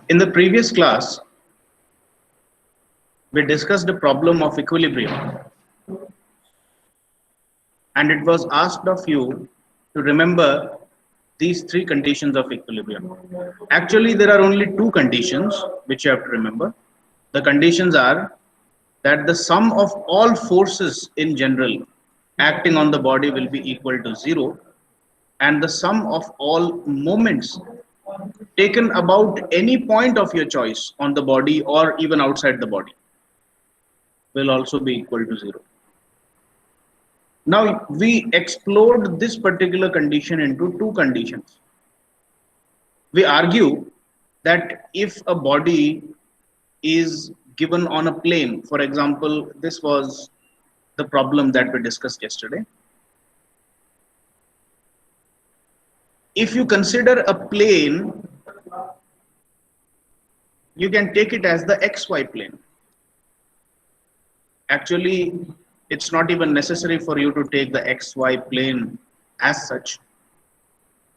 In the previous class, we discussed the problem of equilibrium, and it was asked of you to remember these three conditions of equilibrium. Actually, there are only two conditions which you have to remember. The conditions are that the sum of all forces in general acting on the body will be equal to 0, and the sum of all moments taken about any point of your choice on the body or even outside the body will also be equal to 0. Now, we explored this particular condition into two conditions. We argue that if a body is given on a plane, for example, this was the problem that we discussed yesterday. If you consider a plane, you can take it as the xy plane. Actually, it's not even necessary for you to take the xy plane as such.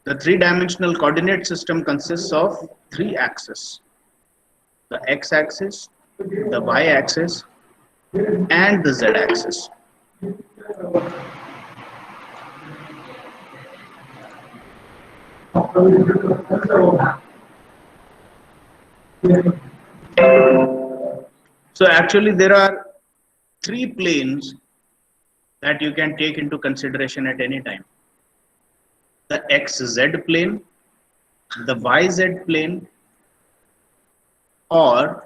The three-dimensional coordinate system consists of three axes: the x-axis, the y-axis, and the z-axis. So actually there are three planes that you can take into consideration at any time: the xz plane, the yz plane, or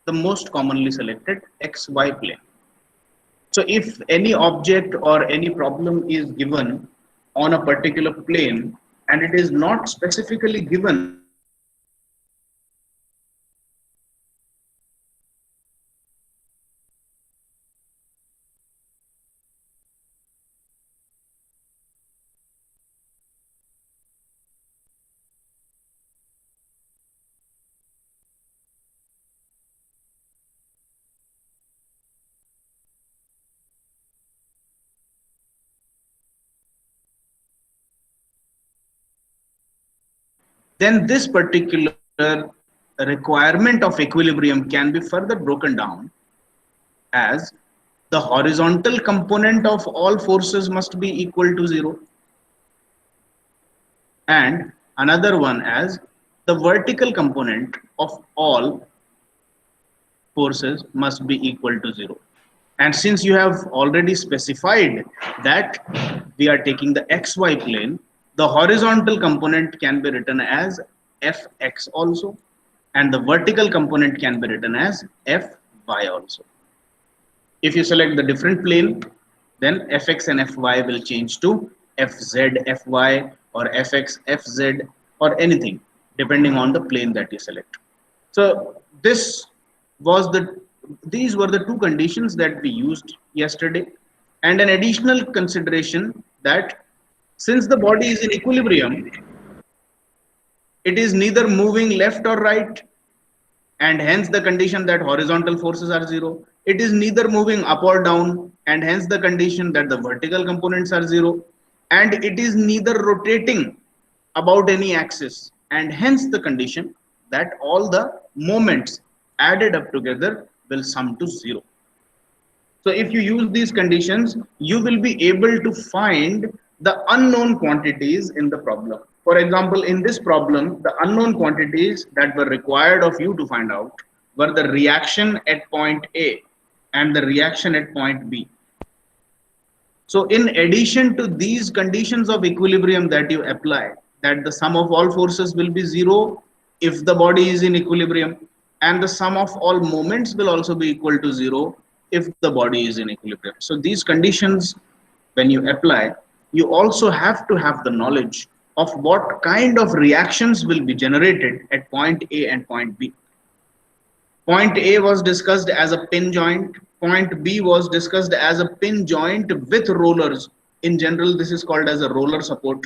the most commonly selected xy plane. So if any object or any problem is given on a particular plane and it is not specifically given then this particular requirement of equilibrium can be further broken down as the horizontal component of all forces must be equal to 0, and another one as the vertical component of all forces must be equal to 0. And since you have already specified that we are taking the xy plane, the horizontal component can be written as fx also, and the vertical component can be written as fy also. If you select the different plane, then fx and fy will change to fz fy or fx fz or anything depending on the plane that you select. So these were the two conditions that we used yesterday, and an additional consideration that since the body is in equilibrium, it is neither moving left or right, and hence the condition that horizontal forces are 0. It is neither moving up or down, and hence the condition that the vertical components are 0. And it is neither rotating about any axis, and hence the condition that all the moments added up together will sum to 0. So if you use these conditions, you will be able to find the unknown quantities in the problem. For example, in this problem, the unknown quantities that were required of you to find out were the reaction at point A and the reaction at point B. So in addition to these conditions of equilibrium that you apply, that the sum of all forces will be 0 if the body is in equilibrium, and the sum of all moments will also be equal to 0 if the body is in equilibrium. So these conditions, when you apply, you also have to have the knowledge of what kind of reactions will be generated at point A and point B. Point A was discussed as a pin joint. Point B was discussed as a pin joint with rollers. In general, this is called as a roller support.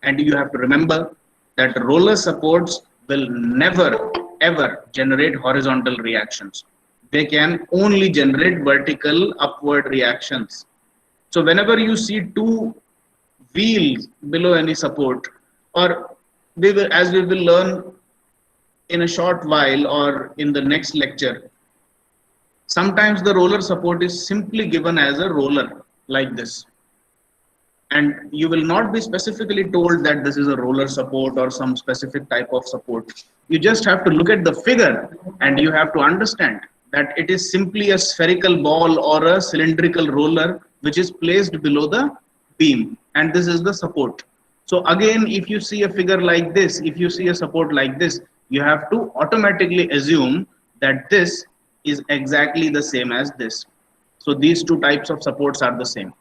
And you have to remember that roller supports will never ever generate horizontal reactions. They can only generate vertical upward reactions. So whenever you see two wheels below any support, or as we will learn in a short while or in the next lecture, sometimes the roller support is simply given as a roller like this, and you will not be specifically told that this is a roller support or some specific type of support. You just have to look at the figure and you have to understand that it is simply a spherical ball or a cylindrical roller which is placed below the beam, and this is the support. So again, if you see a figure like this, if you see a support like this, you have to automatically assume that this is exactly the same as this. So these two types of supports are the same.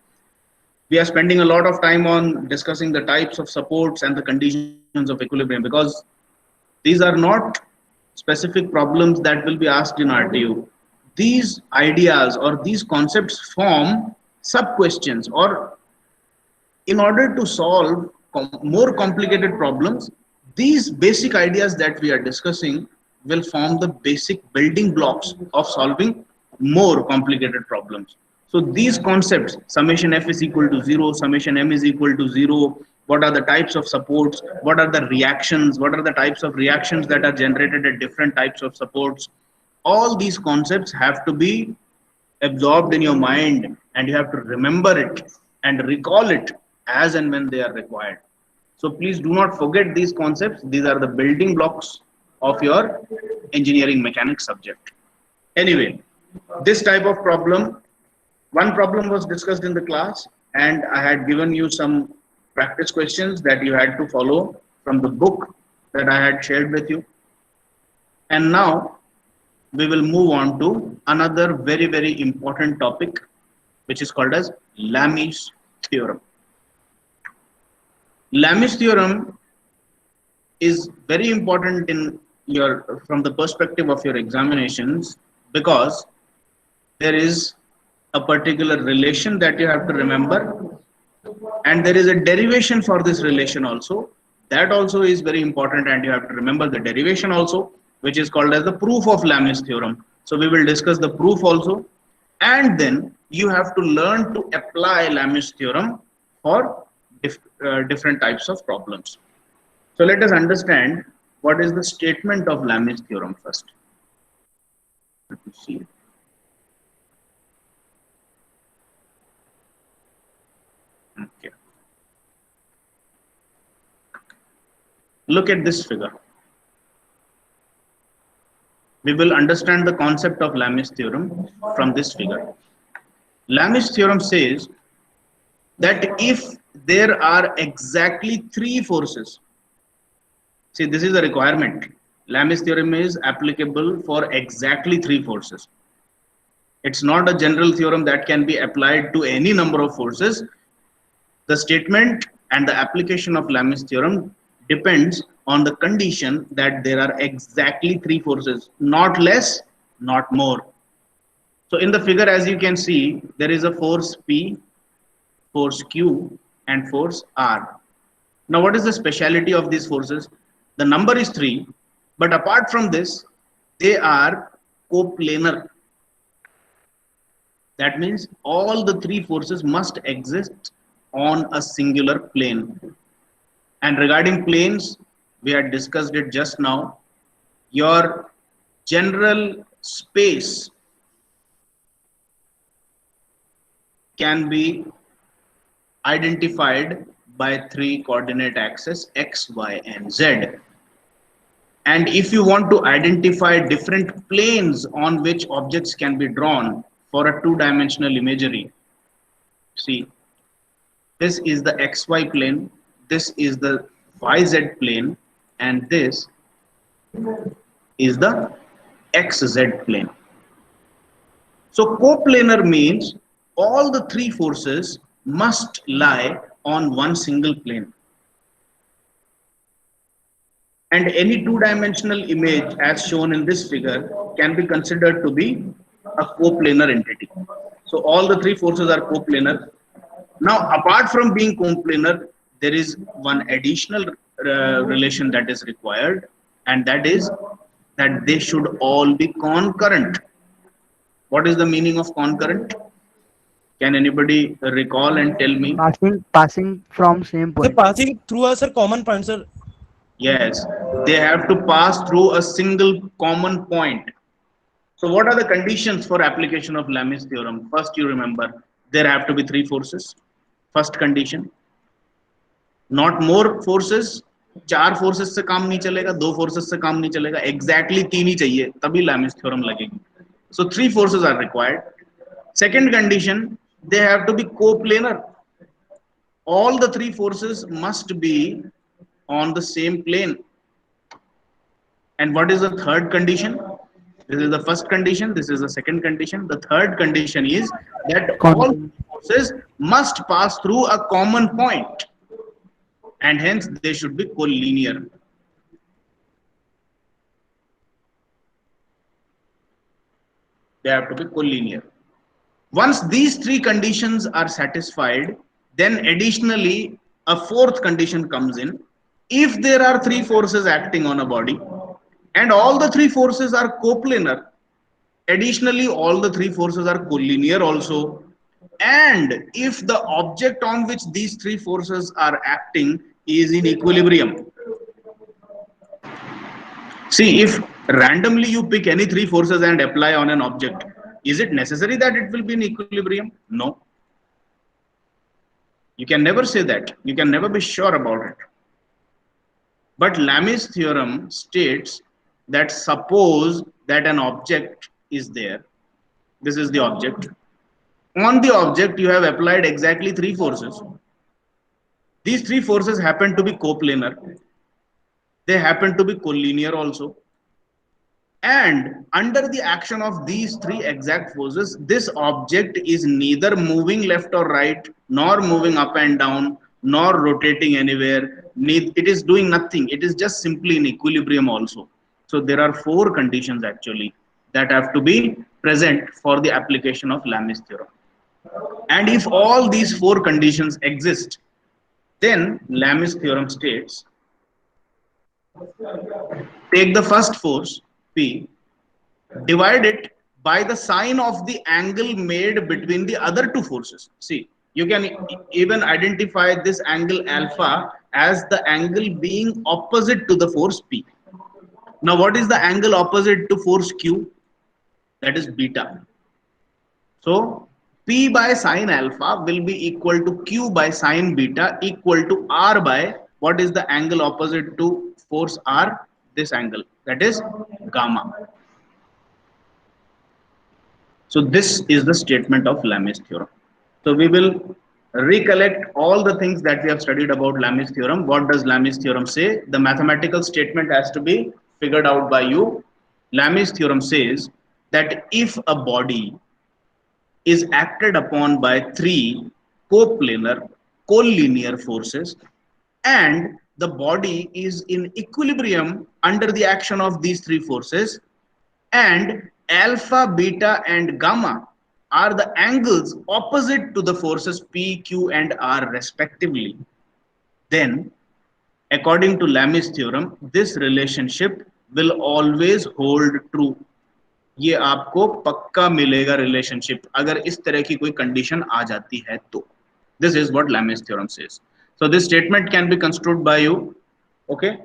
We are spending a lot of time on discussing the types of supports and the conditions of equilibrium, because these are not specific problems that will be asked in RTU. These ideas or these concepts form sub questions, or in order to solve more complicated problems, these basic ideas that we are discussing will form the basic building blocks of solving more complicated problems. So these concepts, summation f is equal to 0, summation m is equal to 0, what are the types of supports, what are the reactions, what are the types of reactions that are generated at different types of supports, all these concepts have to be absorbed in your mind, and you have to remember it and recall it as and when they are required. So please do not forget these concepts. These are the building blocks of your engineering mechanics subject. Anyway, this type of problem, one problem was discussed in the class, and I had given you some practice questions that you had to follow from the book that I had shared with you. And now we will move on to another very, very important topic, which is called as Lami's theorem. Lami's theorem is very important in your from the perspective of your examinations, because there is a particular relation that you have to remember, and there is a derivation for this relation also. That also is very important, and you have to remember the derivation also, which is called as the proof of Lami's theorem. So we will discuss the proof also, and then you have to learn to apply Lami's theorem for different types of problems. So let us understand what is the statement of Lami's theorem first. Let me see. Okay. Look at this figure. We will understand the concept of Lami's theorem from this figure. Lami's theorem says that if there are exactly three forces, see, this is a requirement. Lami's theorem is applicable for exactly three forces. It's not a general theorem that can be applied to any number of forces. The statement and the application of Lami's theorem depends on the condition that there are exactly three forces, not less, not more. So in the figure, as you can see, there is a force P, force Q, and force R. Now, what is the speciality of these forces? The number is 3, but apart from this, they are coplanar. That means all the three forces must exist on a singular plane. And regarding planes, we had discussed it just now. Your general space can be identified by three coordinate axes x, y, and z. And if you want to identify different planes on which objects can be drawn for a two-dimensional imagery, see, this is the xy plane, this is the yz plane, and this is the xz plane. So coplanar means all the three forces must lie on one single plane. And any two-dimensional image as shown in this figure can be considered to be a coplanar entity. So all the three forces are coplanar. Now, apart from being coplanar, there is one additional relation that is required, and that is that they should all be concurrent. What is the meaning of concurrent? Can anybody recall and tell me? Passing from same Sir, point. passing through a common point, sir. Yes. They have to pass through a single common point. So what are the conditions for application of Lami's theorem? First, you remember there have to be three forces. First condition. Not more forces. चार forces से काम नहीं चलेगा, दो forces से काम नहीं चलेगा, एग्जैक्टली तीन ही चाहिए, तभी लैमिस थ्योरम लगेगी. So three forces are required. Second condition, they have to be coplanar. All the three forces must be on the same plane. And what is the third condition? This is the first condition, this is the second condition. The third condition is that all forces must pass through a common point, and hence they should be collinear. They have to be collinear. Once these three conditions are satisfied, then additionally a fourth condition comes in. If there are three forces acting on a body and all the three forces are coplanar, additionally all the three forces are collinear also, and if the object on which these three forces are acting is in equilibrium. See, if randomly you pick any three forces and apply on an object, is it necessary that it will be in equilibrium? No. You can never say that. You can never be sure about it. But Lami's theorem states that suppose that an object is there. This is the object. On the object, you have applied exactly three forces. These three forces happen to be coplanar. They happen to be collinear also. And under the action of these three exact forces, this object is neither moving left or right, nor moving up and down, nor rotating anywhere. It is doing nothing. It is just simply in equilibrium also. So there are four conditions actually that have to be present for the application of Lami's theorem. And if all these four conditions exist, then Lami's theorem states, take the first force, P, divide it by the sine of the angle made between the other two forces. See, you can even identify this angle alpha as the angle being opposite to the force P. Now, what is the angle opposite to force Q? That is beta. So, P by sine alpha will be equal to Q by sine beta equal to R by what is the angle opposite to force R? This angle, that is gamma. So this is the statement of Lami's theorem. So we will recollect all the things that we have studied about Lami's theorem. What does Lami's theorem say? The mathematical statement has to be figured out by you. Lami's theorem says that if a body is acted upon by three coplanar collinear forces and the body is in equilibrium under the action of these three forces, and alpha, beta and gamma are the angles opposite to the forces P, Q and R respectively, then according to Lami's theorem this relationship will always hold true. ये आपको पक्का मिलेगा relationship अगर इस तरह की कोई condition आ जाती है तो. This is what Lami's theorem says. So this statement can be construed by you. Okay,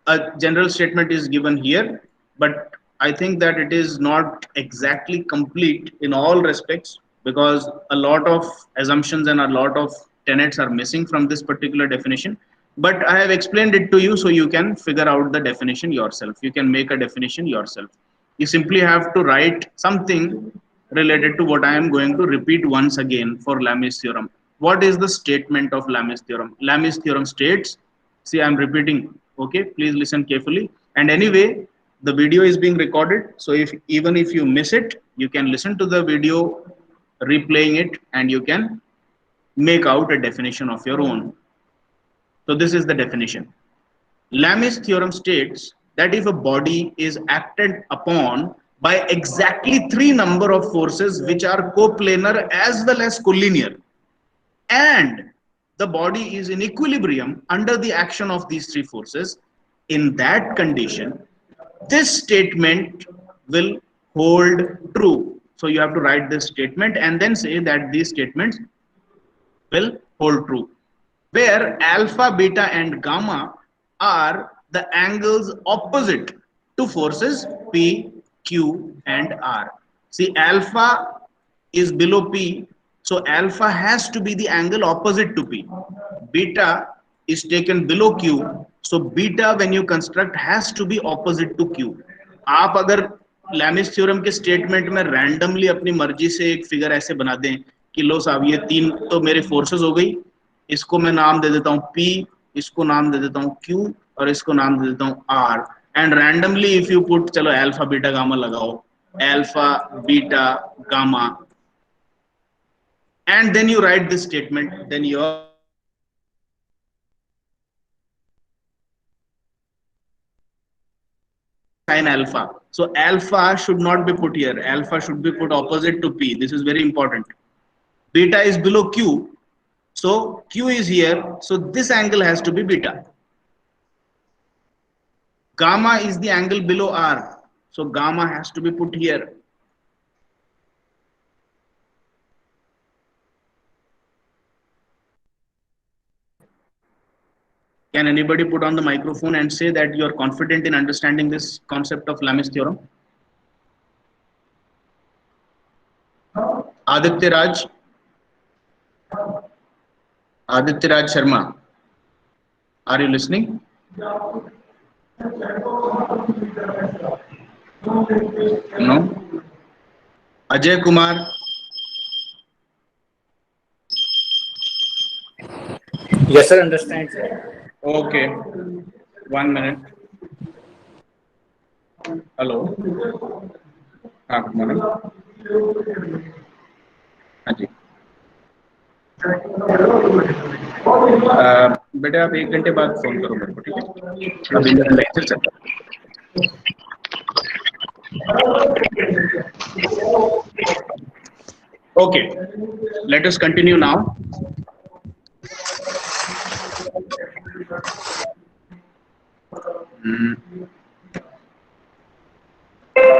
a general statement is given here, but I think that it is not exactly complete in all respects because a lot of assumptions and a lot of tenets are missing from this particular definition. But I have explained it to you so you can figure out the definition yourself. You can make a definition yourself. You simply have to write something related to what I am going to repeat once again for Lami's theorem. What is the statement of Lami's theorem? Lami's theorem states, see I am repeating, okay, please listen carefully. And anyway, the video is being recorded, so even if you miss it, you can listen to the video, replaying it, and you can make out a definition of your own. So this is the definition. Lami's theorem states that if a body is acted upon by exactly three number of forces which are coplanar as well as collinear, and the body is in equilibrium under the action of these three forces, in that condition, this statement will hold true. So you have to write this statement and then say that these statements will hold true, where alpha, beta and gamma are the angles opposite to forces P, Q, and R. See, alpha is below P, so alpha has to be the angle opposite to P. Beta is taken below Q, so beta when you construct has to be opposite to Q. आप अगर Lami's theorem के statement में randomly अपनी मर्जी से एक figure ऐसे बना दें कि लो साहब ये तीन तो मेरे फोर्सेस हो गई, इसको मैं नाम दे देता हूँ P, इसको नाम दे देता हूँ Q और इसको नाम दे देता हूँ R, and randomly if you put चलो अल्फा बीटा गामा लगाओ, alpha beta gamma, and then you write this statement, then your sine alpha. So alpha should not be put here. Alpha should be put opposite to P. This is very important. Beta is below Q. So Q is here. So this angle has to be beta. Gamma is the angle below R. So gamma has to be put here. Can anybody put on the microphone and say that you are confident in understanding this concept of Lami's theorem? Aditya Raj? Aditya Raj Sharma, are you listening? No? Ajay Kumar? Yes, sir, understand, sir. Okay. 1 minute. Hello. Good morning. हाँ जी. बेटा आप 1 घंटे बाद phone करो मेरे को, ठीक है? अभी मेरा लेक्चर चल रहा है. Okay. Let us continue now.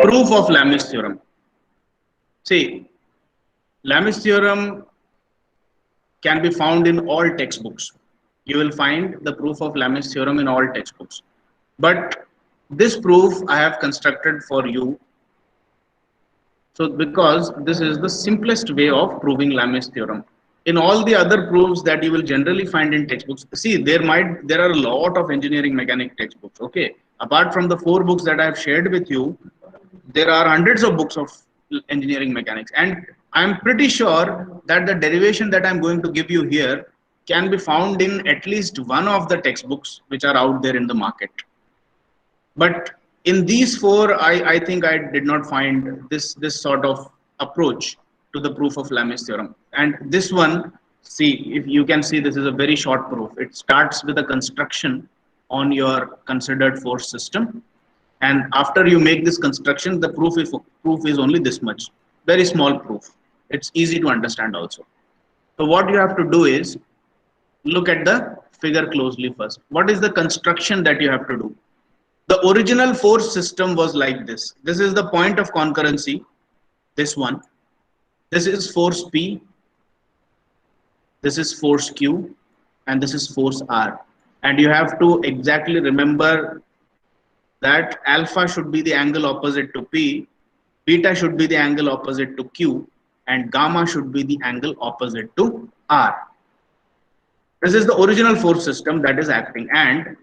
Proof of Lami's theorem. See, Lami's theorem can be found in all textbooks. You will find the proof of Lami's theorem in all textbooks. But this proof I have constructed for you. So because this is the simplest way of proving Lami's theorem. In all the other proofs that you will generally find in textbooks, see there are a lot of engineering mechanics textbooks. Okay, apart from the 4 books that I have shared with you, there are hundreds of books of engineering mechanics, and I'm pretty sure that the derivation that I'm going to give you here can be found in at least one of the textbooks which are out there in the market. But in these 4, I think I did not find this sort of approach to the proof of Lami's theorem. And this one, see, if you can see, this is a very short proof. It starts with a construction on your considered force system, and after you make this construction, the proof is only this much, very small proof. It's easy to understand also. So what you have to do is look at the figure closely first. What is the construction that you have to do? The original force system was like this. This is the point of concurrency, this one. This is force P, this is force Q, and this is force R. And you have to exactly remember that alpha should be the angle opposite to P, beta should be the angle opposite to Q, and gamma should be the angle opposite to R. This is the original force system that is acting, and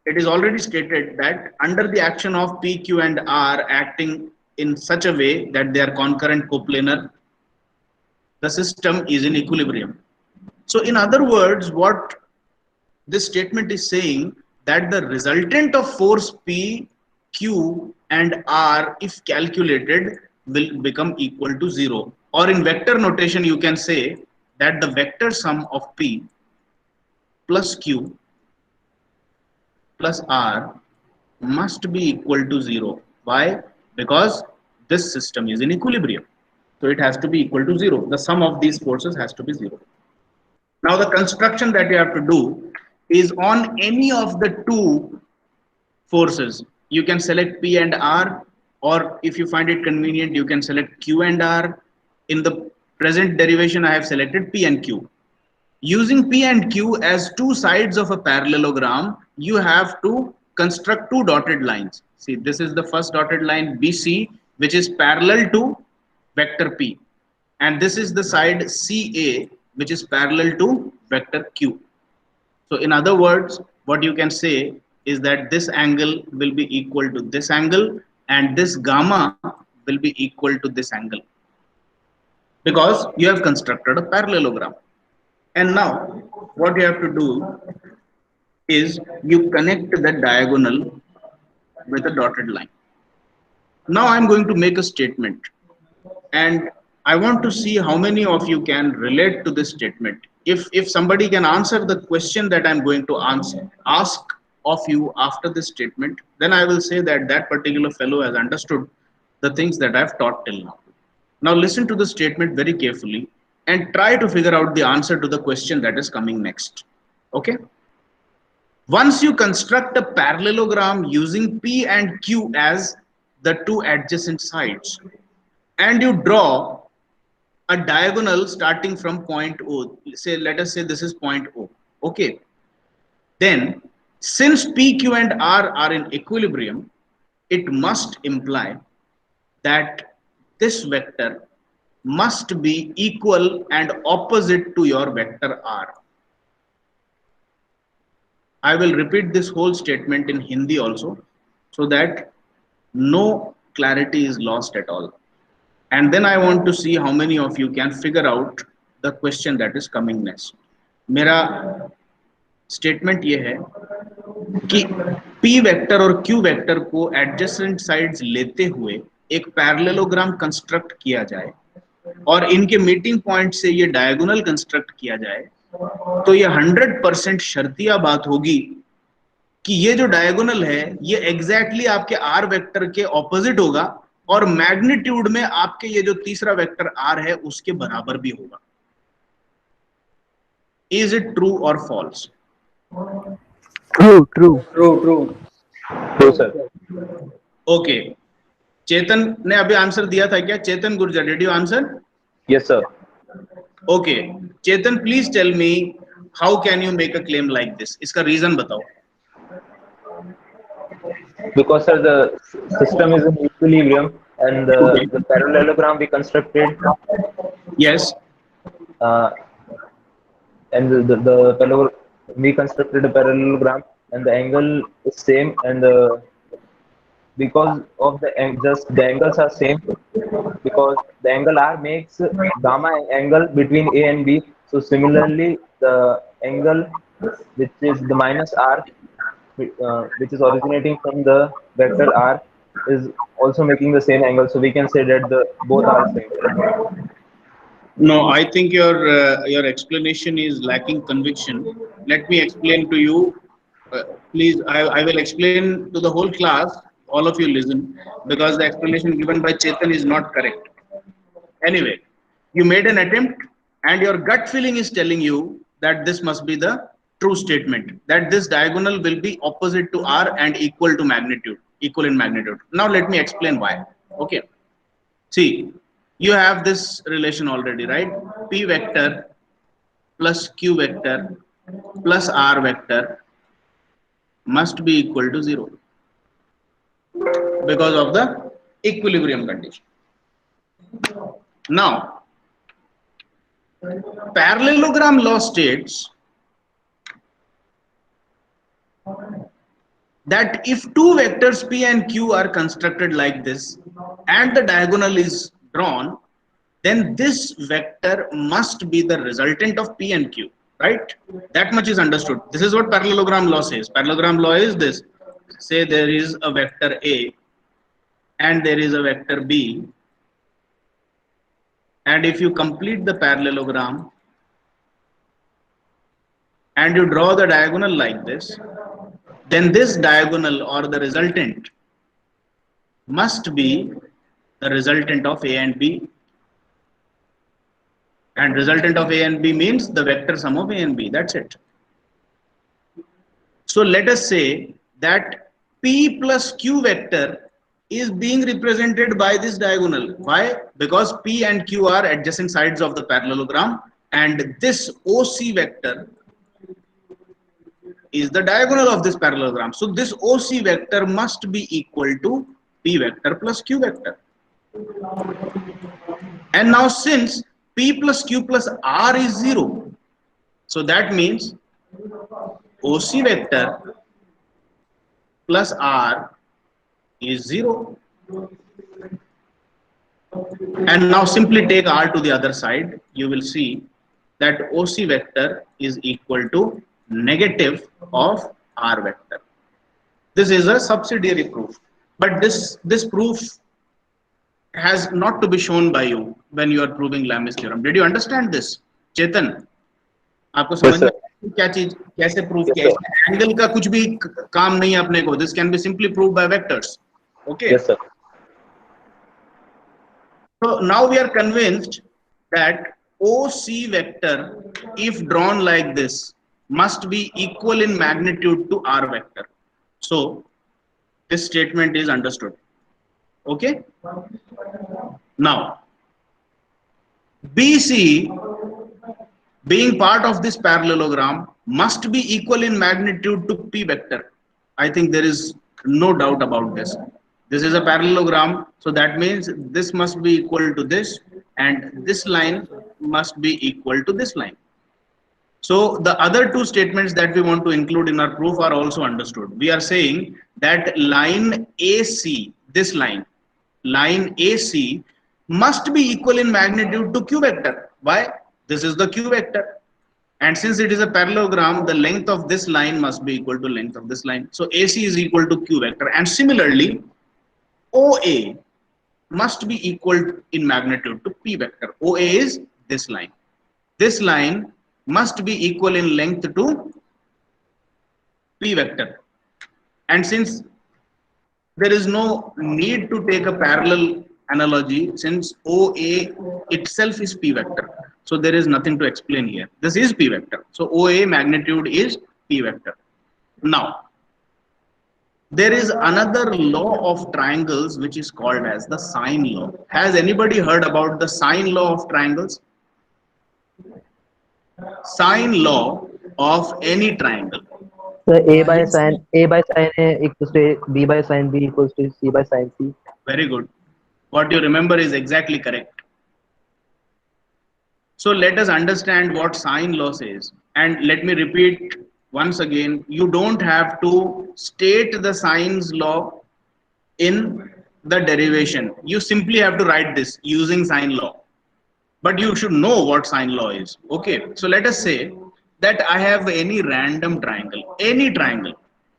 it is already stated that under the action of P, Q, and R acting in such a way that they are concurrent coplanar, the system is in equilibrium. So in other words, what this statement is saying, that the resultant of force P, Q, and R, if calculated, will become equal to 0. Or in vector notation, you can say that the vector sum of P plus Q plus R must be equal to 0. Why? Because this system is in equilibrium. So it has to be equal to 0. The sum of these forces has to be 0. Now the construction that you have to do is on any of the 2 forces. You can select P and R, or if you find it convenient, you can select Q and R. In the present derivation, I have selected P and Q. Using P and Q as 2 sides of a parallelogram, you have to construct two dotted lines. See, this is the first dotted line BC, which is parallel to vector P. And this is the side CA, which is parallel to vector Q. So in other words, what you can say is that this angle will be equal to this angle, and this gamma will be equal to this angle, because you have constructed a parallelogram. And now what you have to do is you connect the diagonal with a dotted line. Now I'm going to make a statement, and I want to see how many of you can relate to this statement. If somebody can answer the question that I'm going to ask of you after this statement, then I will say that that particular fellow has understood the things that I've taught till now. Now listen to the statement very carefully and try to figure out the answer to the question that is coming next. Okay? Once you construct a parallelogram using P and Q as the two adjacent sides, and you draw a diagonal starting from point O, say, let us say this is point O. Okay. Then, since P, Q, and R are in equilibrium, it must imply that this vector must be equal and opposite to your vector R. I will repeat this whole statement in Hindi also, so that no clarity is lost at all. And then I want to see how many of you can figure out the question that is coming next. मेरा statement ये है कि P vector और Q vector को adjacent sides लेते हुए एक parallelogram construct किया जाए और इनके meeting point से ये diagonal construct किया जाए, तो ये 100% शर्तिया बात होगी कि ये जो डायगोनल है ये एग्जैक्टली आपके आर वेक्टर के ऑपोजिट होगा और मैग्नीट्यूड में आपके ये जो तीसरा वेक्टर आर है उसके बराबर भी होगा. इज इट ट्रू और false? True, true. True. True, sir. Okay, Chetan ने अभी आंसर दिया था क्या? Chetan Gurjar, did you answer? Yes, sir. Okay Chetan, please tell me how can you make a claim like this? इसका रीजन बताओ. Because, sir, the system is in equilibrium and the parallelogram we constructed, Yes. and we constructed a parallelogram and the angle is same, and because of the angles are same, because the angle R makes gamma angle between A and B. So similarly, the angle which is the minus R, which is originating from the vector R, is also making the same angle. So we can say that the both are same. No, I think your explanation is lacking conviction. Let me explain to you. Please, I will explain to the whole class. All of you listen, because the explanation given by Chetan is not correct. Anyway, you made an attempt, and your gut feeling is telling you that this must be the true statement, that this diagonal will be opposite to R and equal to magnitude, equal in magnitude. Now let me explain why. Okay. See, you have this relation already, right? P vector plus Q vector plus R vector must be equal to 0 because of the equilibrium condition. Now, parallelogram law states that if two vectors P and Q are constructed like this and the diagonal is drawn, then this vector must be the resultant of P and Q, right? That much is understood. This is what parallelogram law says. Parallelogram law is this. Say there is a vector A and there is a vector B, and if you complete the parallelogram and you draw the diagonal like this, then this diagonal or the resultant must be the resultant of A and B, and resultant of A and B means the vector sum of A and B. That's it. So let us say that P plus Q vector is being represented by this diagonal. Why? Because P and Q are adjacent sides of the parallelogram, and this OC vector is the diagonal of this parallelogram. So this OC vector must be equal to P vector plus Q vector. And now since P plus Q plus R is 0, so that means OC vector plus R is 0. And now simply take R to the other side. You will see that OC vector is equal to negative of R vector. This is a subsidiary proof. But this proof has not to be shown by you when you are proving Lami's theorem. Did you understand this, Chetan? आपको समझ Yes, में sir. क्या चीज कैसे prove Yes, किया? sir. इसमें angle का कुछ भी काम नहीं है अपने को. This can be simply proved by vectors. Okay. Yes, sir. So now we are convinced that OC vector, if drawn like this, must be equal in magnitude to R vector. So this statement is understood. Okay. Now BC being part of this parallelogram must be equal in magnitude to P vector. I think there is no doubt about this. This is a parallelogram, so that means this must be equal to this, and this line must be equal to this line. So the other two statements that we want to include in our proof are also understood. We are saying that line AC, this line AC must be equal in magnitude to Q vector. Why? This is the Q vector. And since it is a parallelogram, the length of this line must be equal to length of this line. So AC is equal to Q vector. And similarly, OA must be equal in magnitude to P vector. OA is this line. This line must be equal in length to P vector. And since there is no need to take a parallel analogy, since OA itself is P vector. So there is nothing to explain here. This is P vector. So OA magnitude is P vector. Now, there is another law of triangles which is called as the sine law. Has anybody heard about the sine law of triangles? Sine law of any triangle. So A by sine A equals to B by sine B equals to C by sine C. Very good. What you remember is exactly correct. So let us understand what sine law says. And let me repeat once again, you don't have to state the sine's law in the derivation. You simply have to write this using sine law. But you should know what sine law is. Okay, so let us say that I have any random triangle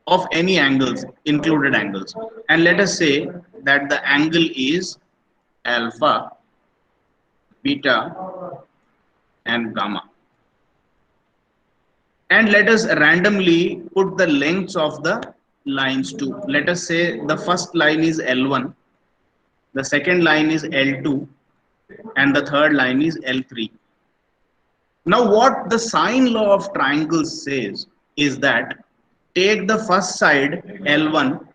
of any angles, included angles. And let us say that the angle is alpha, beta, and gamma. And let us randomly put the lengths of the lines too. Let us say the first line is L1, the second line is L2, and the third line is L3. Now what the sine law of triangles says is that take the first side L1,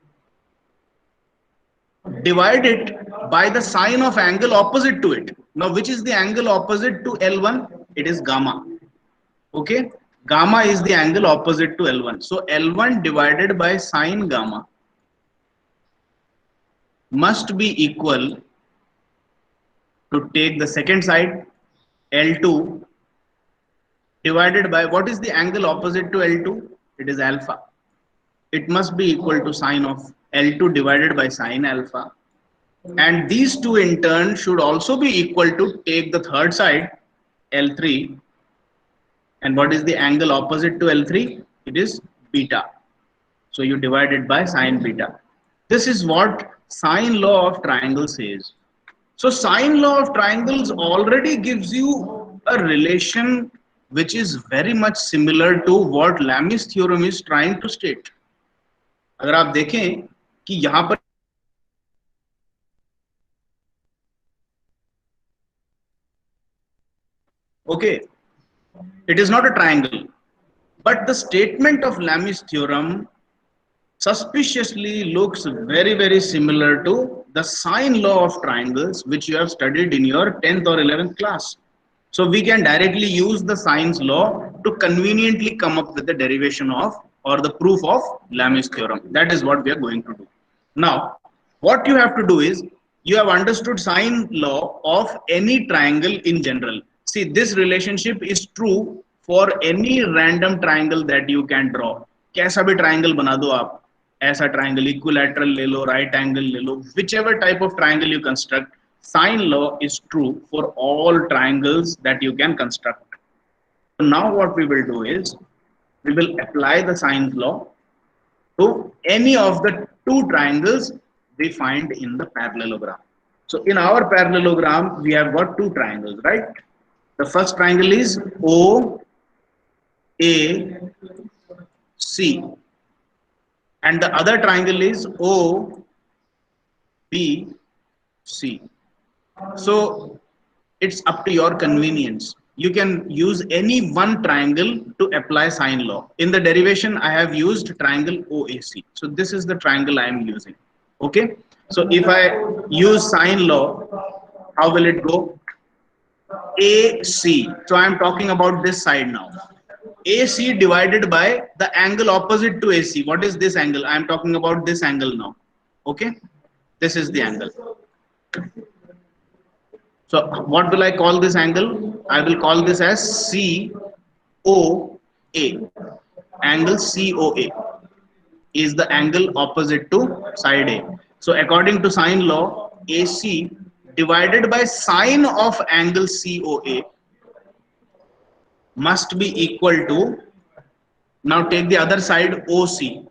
divide it by the sine of angle opposite to it. Now which is the angle opposite to L1? It is gamma. Okay, gamma is the angle opposite to L1. So L1 divided by sine gamma must be equal to take the second side L2 divided by what is the angle opposite to L2? It is alpha. It must be equal to sine of L2 divided by sine alpha. And these two in turn should also be equal to take the third side L3. And what is the angle opposite to L3? It is beta. So you divide it by sine beta. This is what sine law of triangle says. So sine law of triangles already gives you a relation which is very much similar to what Lami's theorem is trying to state. अगर आप देखें कि यहाँ पर okay, it is not a triangle, but the statement of Lami's theorem suspiciously looks very similar to the sine law of triangles which you have studied in your 10th or 11th class. So we can directly use the sine's law to conveniently come up with the derivation of or the proof of Lami's theorem. That is what we are going to do. Now, what you have to do is, you have understood sine law of any triangle in general. See, this relationship is true for any random triangle that you can draw. कैसा भी triangle बना दो आप, ऐसा triangle, equilateral ले लो, right angle ले लो, whichever type of triangle you construct, sine law is true for all triangles that you can construct. So now what we will do is, we will apply the sine law to any of the two triangles we find in the parallelogram. So in our parallelogram, we have got two triangles, right? The first triangle is OAC, and the other triangle is OBC. So it's up to your convenience. You can use any one triangle to apply sine law. In the derivation, I have used triangle OAC. So this is the triangle I am using. Okay. So if I use sine law, how will it go? AC. So I am talking about this side now. AC divided by the angle opposite to AC. What is this angle? I am talking about this angle now. Okay. This is the angle. So what will I call this angle? I will call this as COA. Angle COA is the angle opposite to side A. So according to sine law, AC divided by sine of angle COA must be equal to, now take the other side, OC.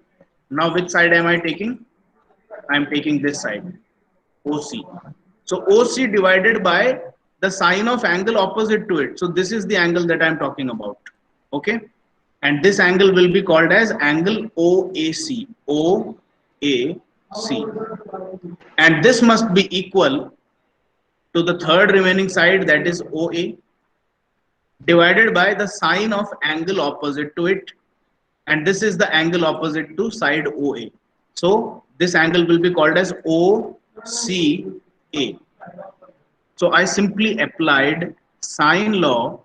Now which side am I taking? I am taking this side, OC. So OC divided by the sine of angle opposite to it. So this is the angle that I am talking about. Okay. And this angle will be called as angle OAC. OAC. And this must be equal to the third remaining side, that is OA, divided by the sine of angle opposite to it. And this is the angle opposite to side OA. So this angle will be called as OCA. So I simply applied sine law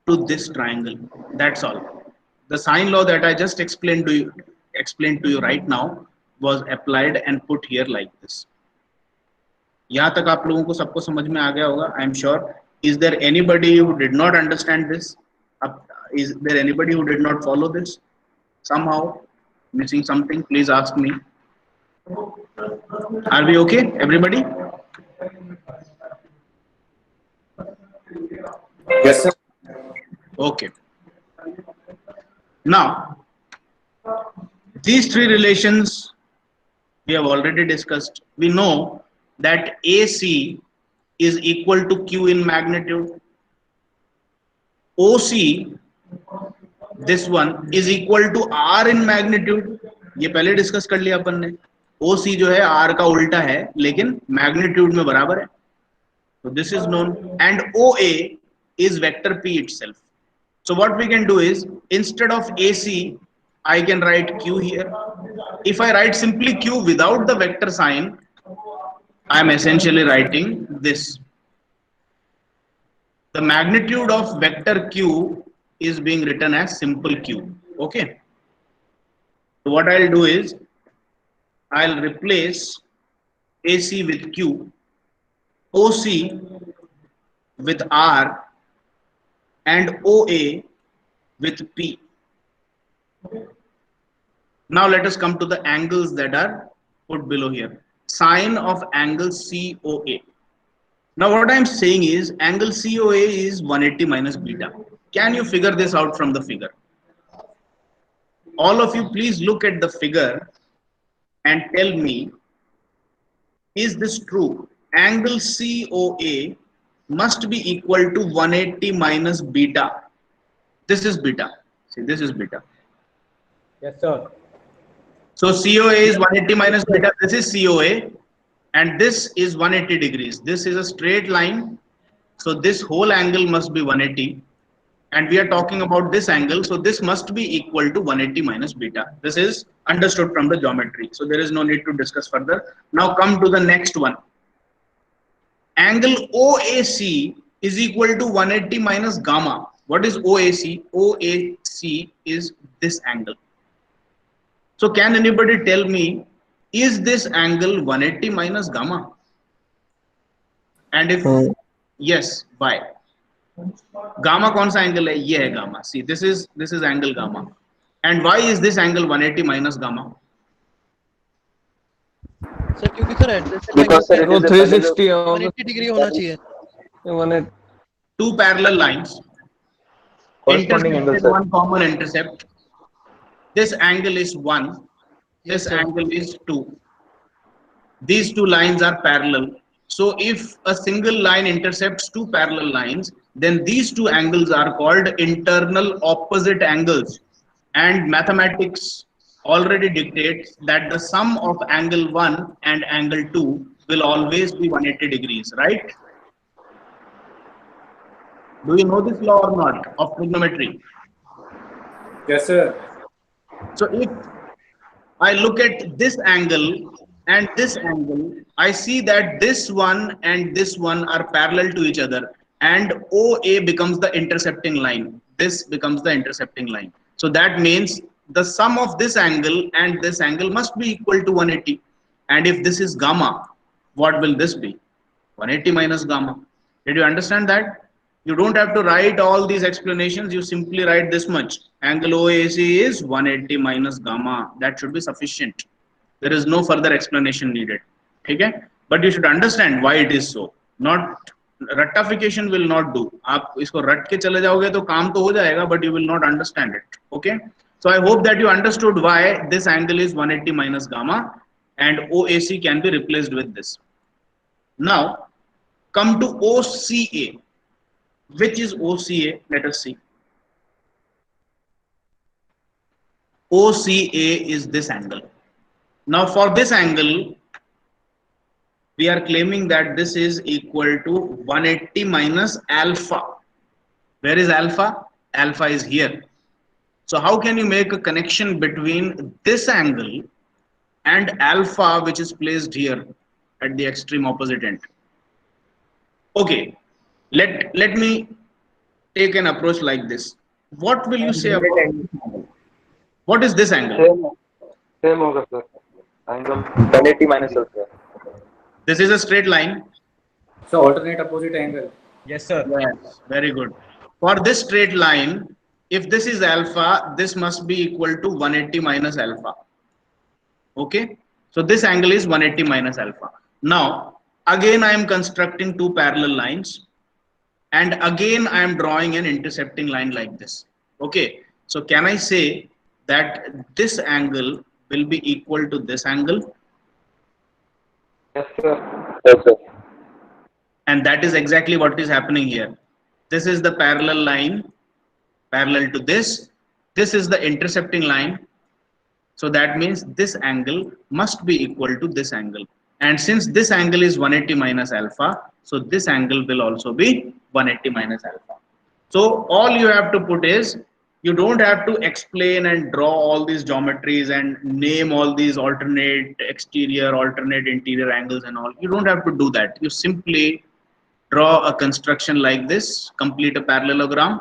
to this triangle. That's all. The sine law that I just explained to you right now was applied and put here like this. यहाँ तक आप लोगों को सबको समझ में आ गया होगा, I am sure. Is there anybody who did not understand this? Is there anybody who did not follow this? Somehow missing something? Please ask me. Are we okay, everybody? Yes, sir. Okay. Now, these three relations we have already discussed. We know that AC is equal to Q in magnitude. OC, this one, is equal to R in magnitude. ये पहले discuss कर लिया अपन ने. OC जो है R का उल्टा है, लेकिन मैग्नीट्यूड में बराबर है. So this is known. And OA is vector P itself. So what we can do is, instead of AC, I can write Q here. If I write simply Q without the vector sign, I am essentially writing this. The magnitude of vector Q is being written as simple Q. Okay. So what I'll do is, I'll replace AC with Q, OC with R, and OA with P. Now let us come to the angles that are put below here. Sine of angle COA. Now what I am saying is, angle COA is 180 minus beta. Can you figure this out from the figure? All of you, please look at the figure and tell me, is this true? Angle COA must be equal to 180 minus beta. This is beta. See, this is beta. Yes, sir. So COA is 180 minus beta. This is COA, and this is 180 degrees. This is a straight line. So this whole angle must be 180. And we are talking about this angle. So this must be equal to 180 minus beta. This is understood from the geometry. So there is no need to discuss further. Now come to the next one. Angle OAC is equal to 180 minus gamma. What is OAC? OAC is this angle. So can anybody tell me, is this angle 180 minus gamma? And if Hmm. yes, why? Gamma कौन सा angle है? ये है gamma. See, this is angle gamma. And why is this angle 180 minus gamma? Sir क्योंकि sir adjacent angle Because sir, it क्या is है a parallel. 360 होगा 180 degree होना चाहिए 180 Two parallel lines Corresponding angle, intersected sir. one common intercept. This angle is 1. Yes This sir angle is 2. These two lines are parallel. So if a single line intercepts two parallel lines, then these two angles are called internal opposite angles. And mathematics already dictates that the sum of angle 1 and angle 2 will always be 180 degrees, right? Do you know this law or not of trigonometry? Yes, sir. So if I look at this angle and this angle, I see that this one and this one are parallel to each other, and OA becomes the intercepting line. This becomes the intercepting line. So that means the sum of this angle and this angle must be equal to 180. And if this is gamma, what will this be? 180 minus gamma. Did you understand that? You don't have to write all these explanations. You simply write this much. Angle OAC is 180 minus gamma. That should be sufficient. There is no further explanation needed. Okay? But you should understand why it is so. Not रट्टाफिकेशन will not do. आप इसको रट के चले जाओगे तो काम तो हो जाएगा, but you will not understand it. Okay? So I hope that you understood why this angle is 180 minus gamma and OAC can be replaced with this. Now, come to OCA. Which is OCA? Let us see. OCA is this angle. Now, for this angle, we are claiming that this is equal to 180 minus alpha. Where is alpha? Alpha is here. So, how can you make a connection between this angle and alpha, which is placed here at the extreme opposite end? Okay, let me take an approach like this. What will you say about this angle? What is this angle? Same होगा sir angle 180 minus alpha. This is a straight line. So alternate opposite angle. Yes sir Yes, very good. For this straight line, if this is alpha, this must be equal to 180 minus alpha. Okay, so this angle is 180 minus alpha. Now, again I am constructing two parallel lines, and again I am drawing an intercepting line like this. Okay, so can I say that this angle will be equal to this angle? Yes sir Yes, sir. And that is exactly what is happening here. This is the parallel line parallel to this. This is the intercepting line. So that means this angle must be equal to this angle. And since this angle is 180 minus alpha, so this angle will also be 180 minus alpha. So all you have to put is, you don't have to explain and draw all these geometries and name all these alternate exterior, alternate interior angles and all. You don't have to do that. You simply draw a construction like this, complete a parallelogram,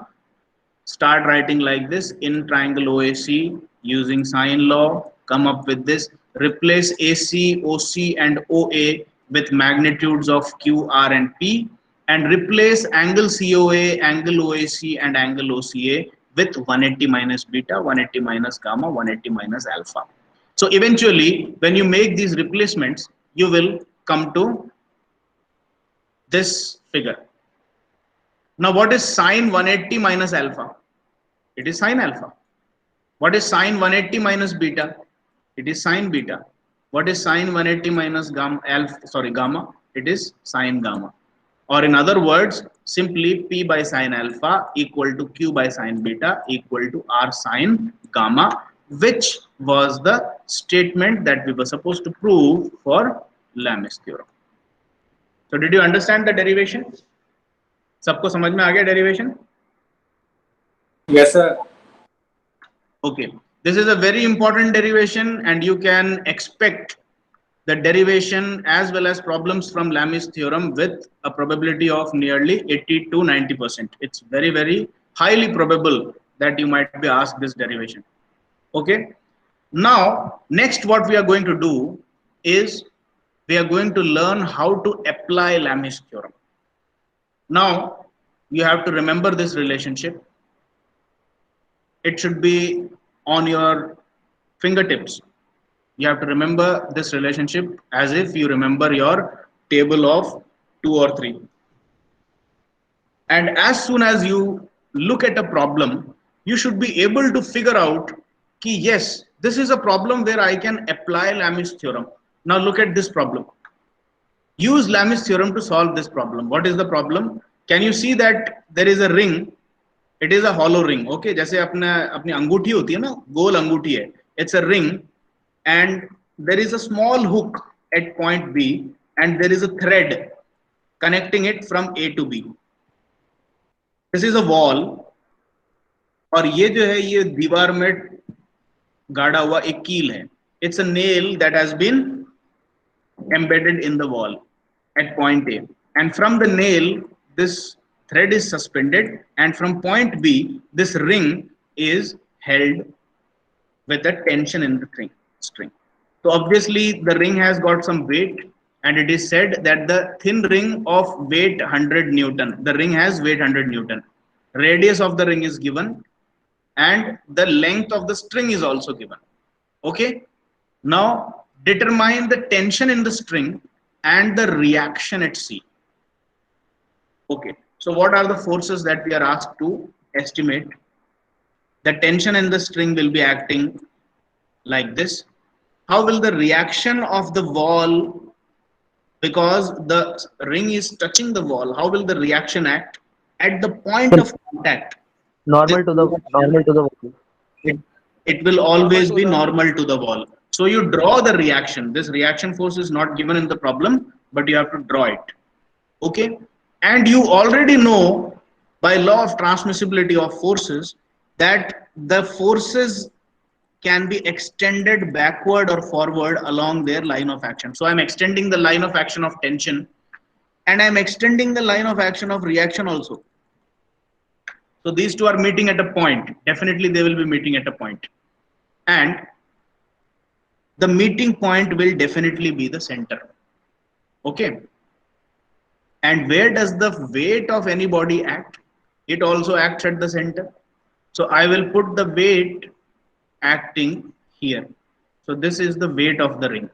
start writing like this in triangle OAC using sine law, come up with this, replace AC, OC and OA with magnitudes of Q, R and P, and replace angle COA, angle OAC and angle OCA with 180 minus beta, 180 minus gamma, 180 minus alpha. So eventually, when you make these replacements, you will come to this figure. Now, what is sine 180 minus alpha? It is sine alpha. What is sine 180 minus beta? It is sine beta. What is sine 180 minus gamma? Gamma. It is sine gamma. Or in other words, simply P by sine alpha equal to Q by sine beta equal to R sine gamma, which was the statement that we were supposed to prove for Lami's theorem. So did you understand the derivation? सबको समझ में आ गया derivation? Yes, sir. Okay, this is a very important derivation, and you can expect the derivation as well as problems from Lami's theorem with a probability of nearly 80 to 90%. It's very, very highly probable that you might be asked this derivation. Okay, Now, next what we are going to do is we are going to learn how to apply Lami's theorem. Now, you have to remember this relationship. It should be on your fingertips. You have to remember this relationship as if you remember your table of 2 or 3. And as soon as you look at a problem, you should be able to figure out कि yes, this is a problem where I can apply Lami's theorem. Now look at this problem. Use Lami's theorem to solve this problem. What is the problem? Can you see that there is a ring? It is a hollow ring. Okay, जैसे अपनी अंगूठी होती है ना, गोल अंगूठी है. It's a ring, and there is a small hook at point B, and there is a thread connecting it from A to B. This is a wall, और ये जो है ये दीवार में गाड़ा हुआ एक कील है. It's a nail that has been embedded in the wall at point A, and from the nail this thread is suspended, and from point B this ring is held with a tension in the string. So obviously the ring has got some weight, and it is said that the thin ring of weight 100 Newton, the ring has weight 100 Newton, radius of the ring is given, and the length of the string is also given. Okay, now determine the tension in the string and the reaction at C. Okay, so what are the forces that we are asked to estimate? The tension in the string will be acting like this. How will the reaction of the wall, because the ring is touching the wall, how will the reaction act at the point of contact? Normal to the wall. it, it will always be normal to the wall. So you draw the reaction. This reaction force is not given in the problem, but you have to draw it. Okay, and you already know by law of transmissibility of forces that the forces can be extended backward or forward along their line of action. So I'm extending the line of action of tension, and I'm extending the line of action of reaction also. So these two are meeting at a point. Definitely they will be meeting at a point. And the meeting point will definitely be the center. Okay. And where does the weight of any body act? It also acts at the center. So I will put the weight acting here. So this is the weight of the ring.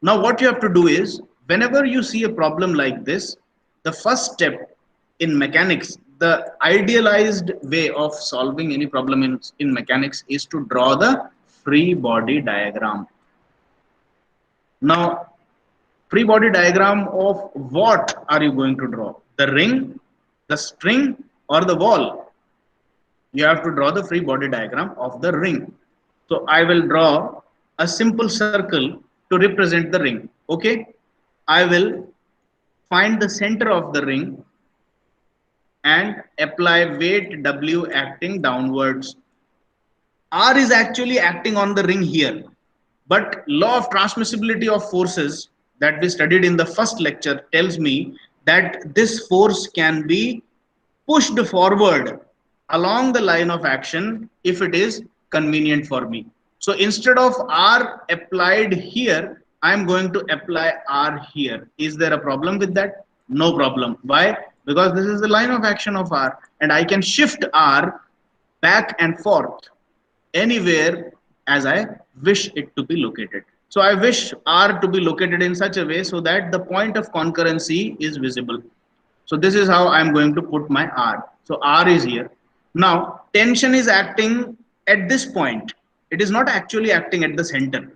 Now what you have to do is, whenever you see a problem like this, the first step in mechanics, the idealized way of solving any problem in mechanics is to draw the free body diagram. Now, free body diagram of what are you going to draw? The ring, the string, or the wall? You have to draw the free body diagram of the ring. So I will draw a simple circle to represent the ring. Okay, I will find the center of the ring and apply weight W acting downwards. R is actually acting on the ring here, but law of transmissibility of forces that we studied in the first lecture tells me that this force can be pushed forward along the line of action if it is convenient for me. So instead of R applied here, I am going to apply R here. Is there a problem with that? No problem. Why? Because this is the line of action of R, and I can shift R back and forth anywhere as I wish it to be located. So I wish R to be located in such a way so that the point of concurrency is visible. So this is how I'm going to put my R. So R is here. Now tension is acting at this point. It is not actually acting at the center.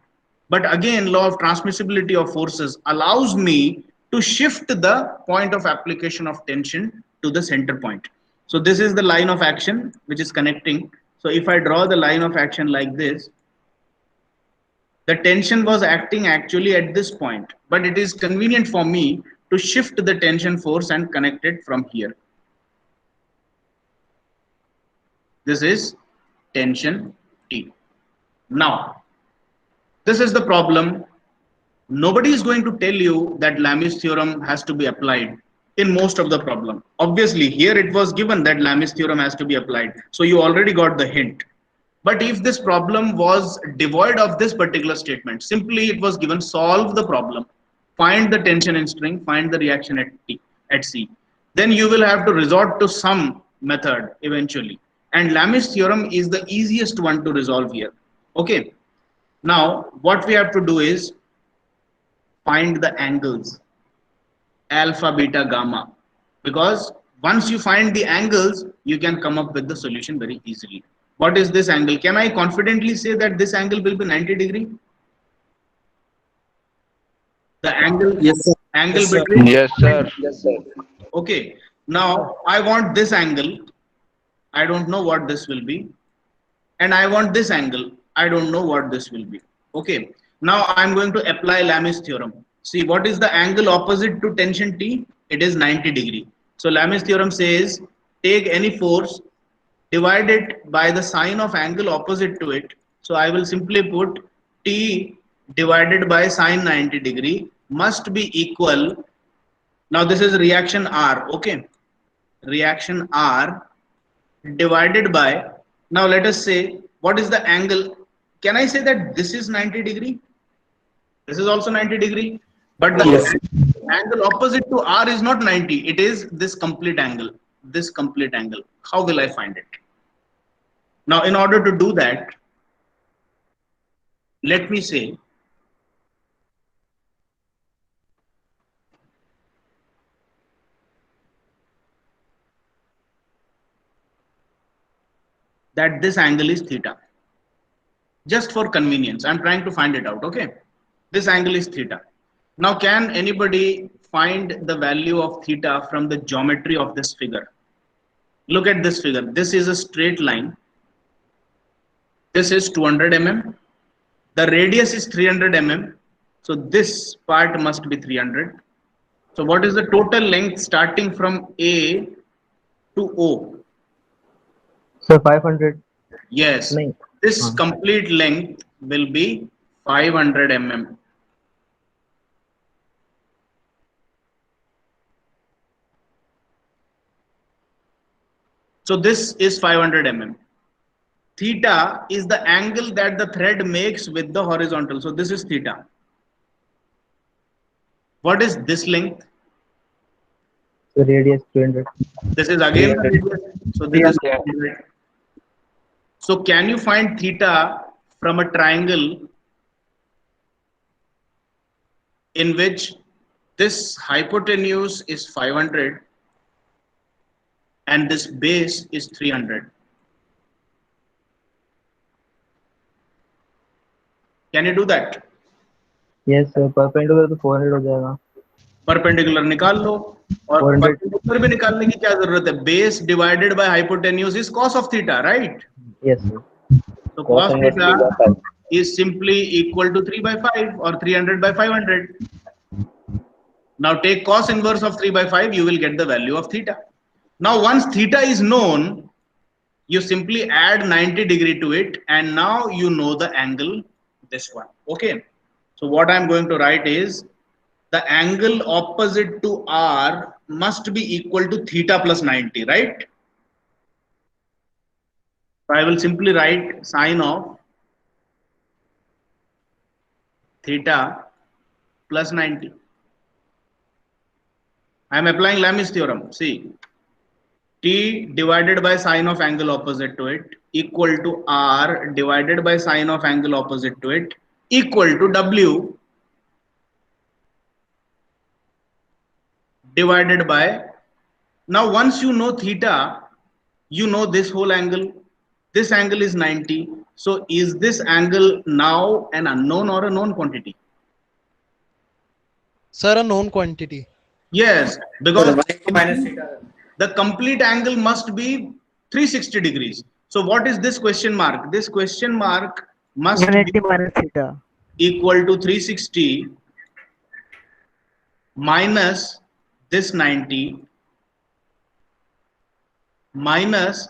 But again, law of transmissibility of forces allows me to shift the point of application of tension to the center point. So this is the line of action which is connecting. So if I draw the line of action like this, the tension was acting actually at this point, but it is convenient for me to shift the tension force and connect it from here. This is tension T. Now, this is the problem. Nobody is going to tell you that Lami's theorem has to be applied in most of the problem. Obviously, here it was given that Lami's theorem has to be applied. So you already got the hint. But if this problem was devoid of this particular statement, simply it was given solve the problem, find the tension in string, find the reaction at T, at C, then you will have to resort to some method eventually. And Lami's theorem is the easiest one to resolve here. Okay. Now, what we have to do is find the angles alpha, beta, gamma, because once you find the angles, you can come up with the solution very easily. What is this angle? Can I confidently say that this angle will be 90 degree? The angle, Yes, sir. angle Yes, sir. between, Yes, sir. okay. Now I want this angle. I don't know what this will be. And I want this angle. I don't know what this will be. Okay. Now I'm going to apply Lami's theorem. See, what is the angle opposite to tension T? It is 90 degree. So Lami's theorem says take any force, divide it by the sine of angle opposite to it. So I will simply put T divided by sine 90 degree must be equal. Now this is reaction R. Okay. Reaction R divided by, now let us say, what is the angle? Can I say that this is 90 degree? This is also 90 degree, but the Yes. angle opposite to R is not 90. It is this complete angle. This complete angle. How will I find it? Now, in order to do that, let me say that this angle is theta. Just for convenience, I'm trying to find it out. Okay, this angle is theta. Now, can anybody find the value of theta from the geometry of this figure? Look at this figure. This is a straight line. This is 200 mm. The radius is 300 mm. So this part must be 300. So what is the total length starting from A to O? So 500. Yes, No. this complete length will be 500 mm. So this is 500 mm. Theta is the angle that the thread makes with the horizontal. So this is theta. What is this length? So radius 200. This is again the 300. radius. So this is Yeah. 200. So can you find theta from a triangle in which this hypotenuse is 500 and this base is 300? Can you do that? Yes, perpendicular to 400 हो जाएगा. Perpendicular निकाल लो और 400. Perpendicular भी निकालने की क्या जरूरत है? Base divided by hypotenuse is cos of theta, right? Yes, sir. So Cos cos inverse theta 3 by 5. is simply equal to 3 by 5 or 300 by 500. Now take cos inverse of 3 by 5, you will get the value of theta. Now once theta is known, you simply add 90 degree to it and now you know the angle, this one. Okay. So what I'm going to write is the angle opposite to R must be equal to theta plus 90, right? So I will simply write sine of theta plus 90. I am applying Lami's theorem. See, T divided by sine of angle opposite to it equal to R divided by sine of angle opposite to it equal to W divided by, now once you know theta, you know this whole angle. This angle is 90. So is this angle now an unknown or a known quantity? Sir, a known quantity. Yes, So because 180 minus theta. the complete angle must be 360 degrees. So what is this question mark? This question mark must 180 be minus theta. equal to 360 minus this 90 minus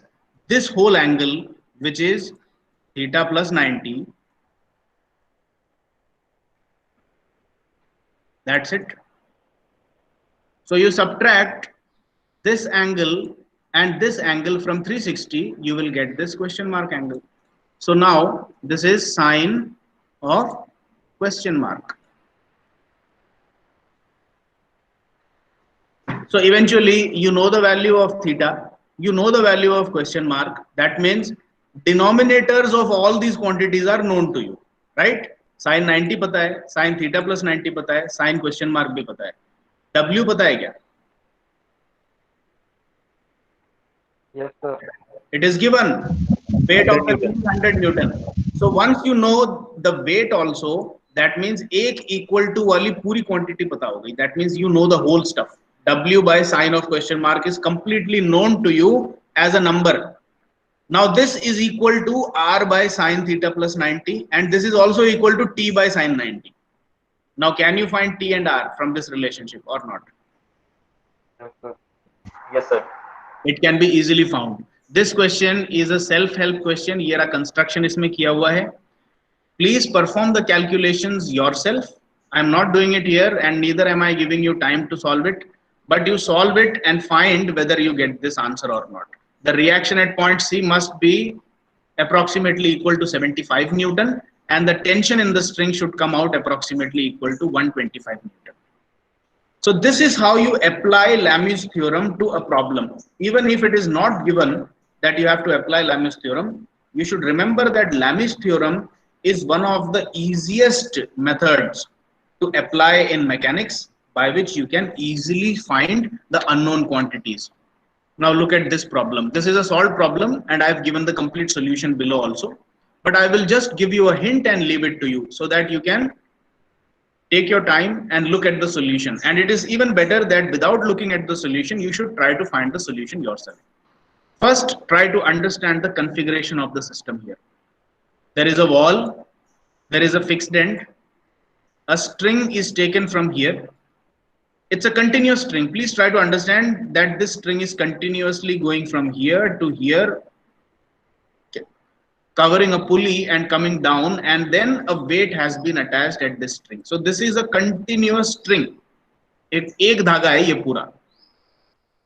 this whole angle, which is theta plus 90. That's it. So you subtract this angle and this angle from 360, you will get this question mark angle. So now this is sine of question mark. So eventually you know the value of theta, you know the value of question mark. That means denominators of all these quantities are known to you, right? Sin 90 पता है, sin theta plus 90 पता है, sin question mark भी पता है. W पता है क्या? Yes, sir. It is given weight of 100 Newton. 100 Newton. So once you know the weight also, that means एक equal to वाली पूरी quantity पता हो गई. That means you know the whole stuff. W by sine of question mark is completely known to you as a number. Now this is equal to R by sine theta plus 90, and this is also equal to T by sine 90. Now can you find T and R from this relationship or not? Yes, sir. Yes, sir. It can be easily found. This question is a self-help question. ये रहा construction इसमें किया हुआ है. Please perform the calculations yourself. I am not doing it here, and neither am I giving you time to solve it. But you solve it and find whether you get this answer or not. The reaction at point C must be approximately equal to 75 Newton, and the tension in the string should come out approximately equal to 125 Newton. So this is how you apply Lami's theorem to a problem. Even if it is not given that you have to apply Lami's theorem, you should remember that Lami's theorem is one of the easiest methods to apply in mechanics, by which you can easily find the unknown quantities. Now look at this problem. This is a solved problem, and I have given the complete solution below also. But I will just give you a hint and leave it to you so that you can take your time and look at the solution. And it is even better that without looking at the solution, you should try to find the solution yourself. First, try to understand the configuration of the system here. There is a wall, there is a fixed end, a string is taken from here. It's a continuous string. Please try to understand that this string is continuously going from here to here, covering a pulley and coming down, and then a weight has been attached at this string. So this is a continuous string. एक धागा है ये पूरा.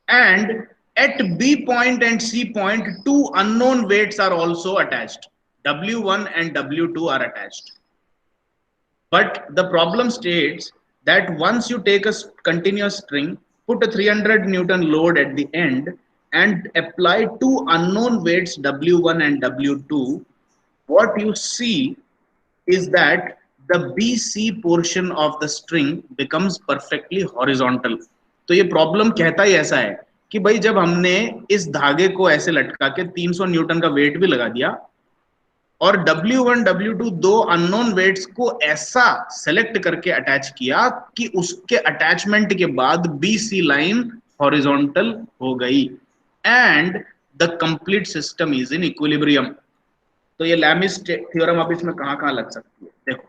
And at B point and C point, two unknown weights are also attached. W1 and W2 are attached. But the problem states that once you take a continuous string, put a 300 Newton load at the end, and apply two unknown weights W1 and W2, what you see is that the BC portion of the string becomes perfectly horizontal. तो ये problem कहता ही ऐसा है कि भाई जब हमने इस धागे को ऐसे लटका के 300 न्यूटन का वेट भी लगा दिया और W1 W2 दो अननोन वेट्स को ऐसा सेलेक्ट करके अटैच किया कि उसके अटैचमेंट के बाद BC लाइन हॉरिजॉन्टल हो गई and the complete system is in equilibrium. तो ये लैमिस थ्योरम अब इसमें कहां लग सकती है? देखो,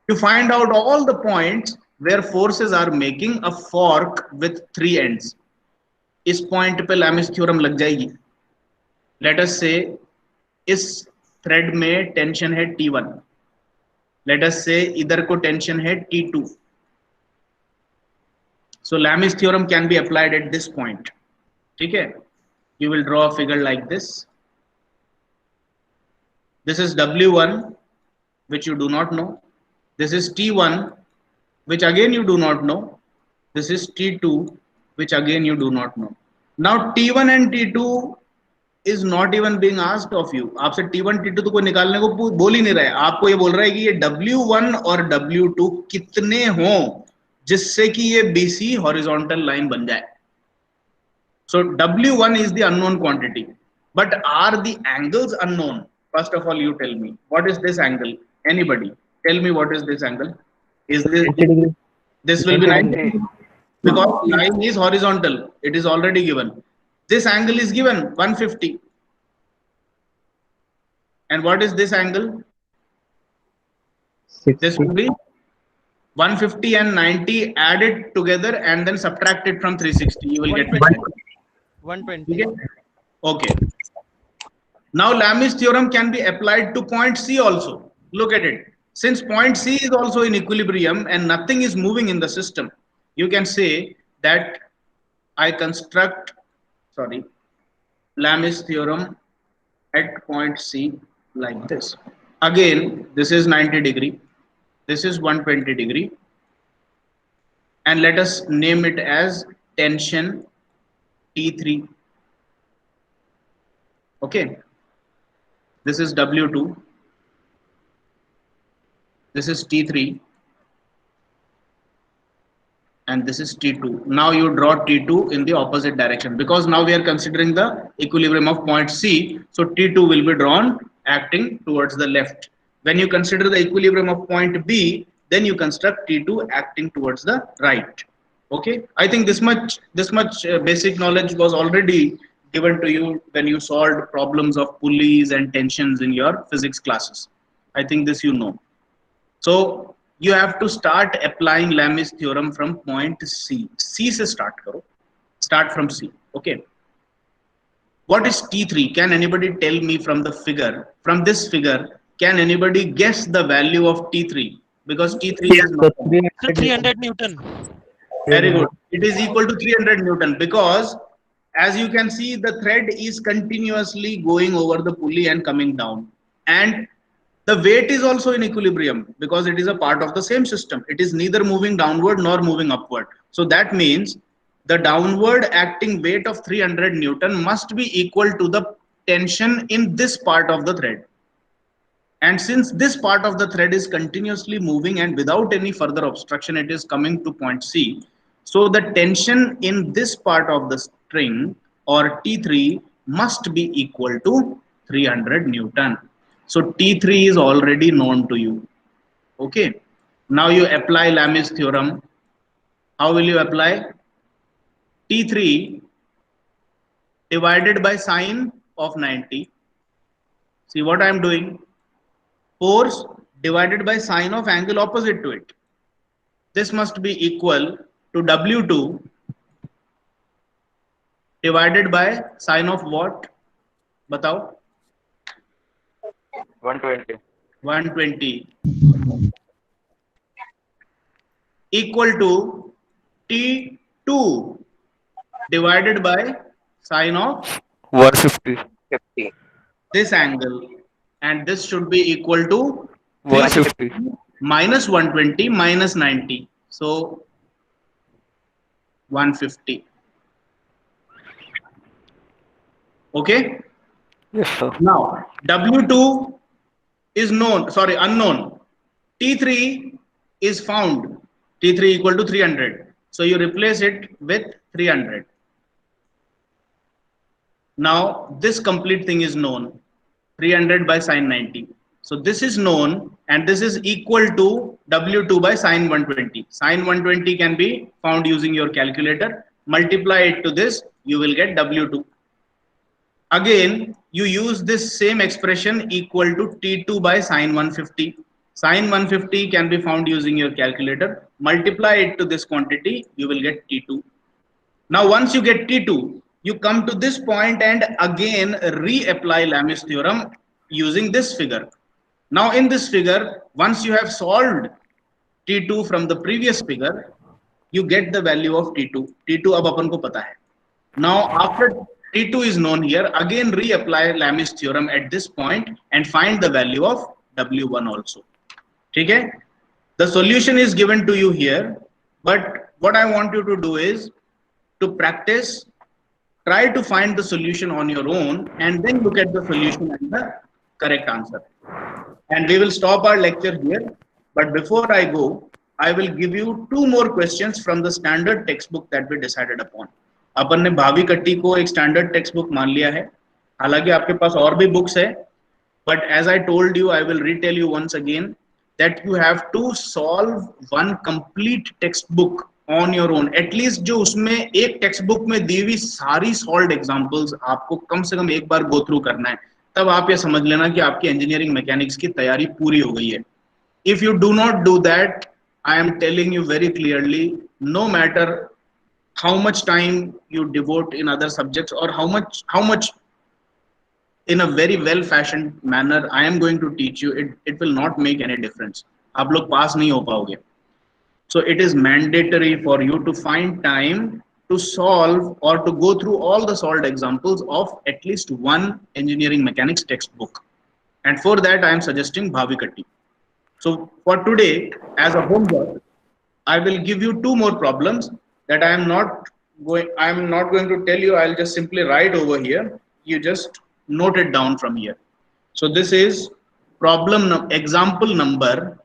to find out all the points where forces are making a fork with three ends. इस पॉइंट पे लैमिस थ्योरम लग जाएगी. लेट अस से इस थ्रेड में टेंशन है T1, लेट अस से इधर को टेंशन है T2. So Lami's theorem can be applied at this point. ठीक है? You will draw a figure like this. This is W1, which you do not know. This is T1, which again you do not know. This is T2, which again you do not know. Now T1 and T2 is not even being asked of you. आपसे T1 T2 तो कोई निकालने को बोल ही नहीं रहा है. आपको ये बोल रहा है कि ये W1 और W2 कितने हों जिससे कि ये BC horizontal line बन जाए. So W1 is the unknown quantity, but are the angles unknown? First of all, you tell me, what is this angle? Anybody tell me what is this angle? Is this 90 degrees. this will be 90 because line is horizontal. It is already given. This angle is given 150. And what is this angle? This 60. will be 150 and 90 added together and then subtracted from 360. You will get 120. Okay. Now Lami's theorem can be applied to point C also. Look at it. Since point C is also in equilibrium and nothing is moving in the system, you can say that I construct, Lami's theorem at point C like this. Again, this is 90 degree, this is 120 degree, and let us name it as tension T3. Okay, this is W2, this is T3, and this is T2. Now you draw T2 in the opposite direction, because now we are considering the equilibrium of point C. So T2 will be drawn acting towards the left. When you consider the equilibrium of point B, then you construct T2 acting towards the right. Okay, I think this much basic knowledge was already given to you when you solved problems of pulleys and tensions in your physics classes. I think this you know. So you have to start applying Lami's theorem from point C. C से start करो. Start from C. Okay. What is T3? Can anybody tell me from the figure? From this figure, can anybody guess the value of T3? Because T3 is So not. So 300 300 Newton. Very good. It is equal to 300 Newton, because as you can see, the thread is continuously going over the pulley and coming down. And the weight is also in equilibrium, because it is a part of the same system. It is neither moving downward nor moving upward. So that means the downward acting weight of 300 Newton must be equal to the tension in this part of the thread. And since this part of the thread is continuously moving and without any further obstruction, it is coming to point C. So the tension in this part of the string, or T3, must be equal to 300 Newton. So T3 is already known to you. Okay. Now you apply Lami's theorem. How will you apply? T3 divided by sine of 90. See what I am doing? Force divided by sine of angle opposite to it. This must be equal to W2 divided by sine of what? Batao. 120. 120 equal to T2 divided by sine of 150. 50. this angle, and this should be equal to 150. 360 minus 120 minus 90. So 150. Okay. Yes, sir. Now W2 is known, sorry, unknown. T3 is found. T3 equal to 300. So you replace it with 300. Now this complete thing is known. 300 by sine 90. So this is known, and this is equal to W2 by sine 120. Sine 120 can be found using your calculator. Multiply it to this, you will get W2. Again, you use this same expression equal to T2 by sine 150. Sine 150 can be found using your calculator. Multiply it to this quantity, you will get T2. Now, once you get T2, you come to this point and again reapply Lami's theorem using this figure. Now, in this figure, once you have solved T2 from the previous figure, you get the value of T2. T2 ab apan ko pata hai. Now, after T2 is known here, again reapply Lami's theorem at this point and find the value of W1 also. Okay? The solution is given to you here, but what I want you to do is to practice, try to find the solution on your own, and then look at the solution and the correct answer. And we will stop our lecture here. But before I go, I will give you two more questions from the standard textbook that we decided upon. अपन ने भावी कट्टी को एक standard text book मान लिया है, हालांकि आपके पास और भी बुक्स है, but as I told you, I will retell you once again that you have to solve one complete textbook on your own. At least जो उसमें एक टेक्स्ट बुक में दी हुई सारी सॉल्व्ड एग्जांपल्स आपको कम से कम एक बार गो थ्रू करना है, तब आप ये समझ लेना कि आपकी इंजीनियरिंग मैकेनिक्स की तैयारी पूरी हो गई है. If you do not do that, I am telling you very clearly, no matter how much time you devote in other subjects or how much in a very well fashioned manner I am going to teach you, it will not make any difference. आप लोग पास नहीं हो पाओगे. So it is mandatory for you to find time to solve or to go through all the solved examples of at least one engineering mechanics textbook. and for that I am suggesting Bhavikatti. So for today, as a homework, I will give you two more problems that I am not going to tell you. I'll just simply write over here. You just note it down from here. So this is example number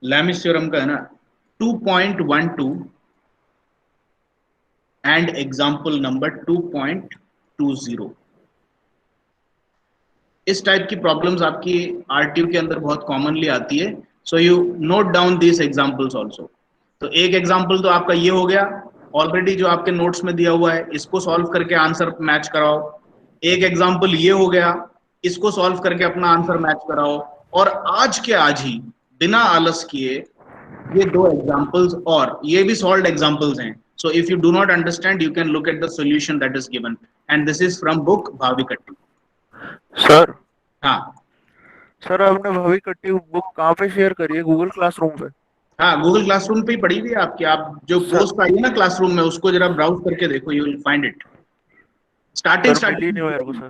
Lamis theorem का है ना 2.12 and example number 2.20. इस type की problems आपकी RTU के अंदर बहुत commonly आती है. So you note down this examples also. तो एक एग्जांपल तो आपका ये हो गया, ऑलरेडी जो आपके नोट्स में दिया हुआ है, इसको सॉल्व करके आंसर मैच कराओ. एक एग्जांपल ये हो गया, इसको सॉल्व करके अपना आंसर मैच कराओ. और आज के आज ही बिना आलस किए ये दो एग्जांपल्स, और ये भी सॉल्व्ड एग्जांपल्स हैं. So if you do not understand you can look at the solution that is given, and this is from book Bhavikatti. Sir हाँ सर आपने भाविकट्टी बुक कहाँ पे शेयर करी है? गूगल क्लासरूम पे? हाँ, गूगल क्लासरूम पे ही पड़ी हुई है आपकी. आप जो पोस्ट आई है ना क्लासरूम में, उसको जरा ब्राउज करके देखो, you will find it. Sir मिली नहीं मेरे को सर.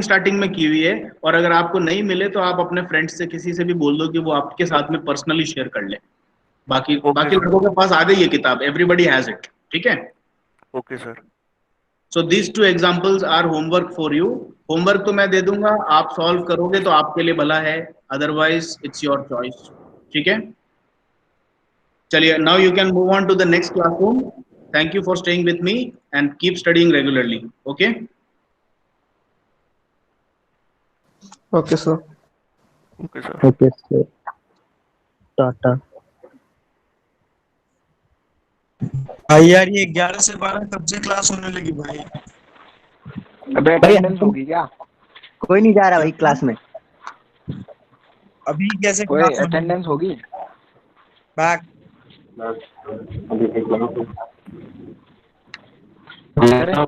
स्टार्टिंग में की हुई है. और अगर आपको नहीं मिले तो आप अपने फ्रेंड्स से किसी से भी बोल दो कि वो आपके साथ में पर्सनली शेयर कर ले. बाकी लोगों के पास आ गई है किताब, एवरीबडी हैज इट. ठीक है. Okay sir. So these two examples are homework for you. Homework तो मैं दे दूंगा, आप सॉल्व करोगे तो आपके लिए भला है, अदरवाइज इट्स योर चॉइस. ठीक है. चलिए, now you can move on to the next classroom. Thank you for staying with me and keep studying regularly. Okay. Okay sir. Okay sir. Okay sir. Tata. भाई यार ये 11 से 12 कब से class होने लगी भाई? अबे अटेंडेंस होगी क्या? कोई नहीं जा रहा भाई क्लास में. अभी कैसे कोई क्लास अटेंडेंस होगी? बैक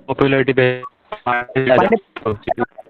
पॉपुलैरिटी पे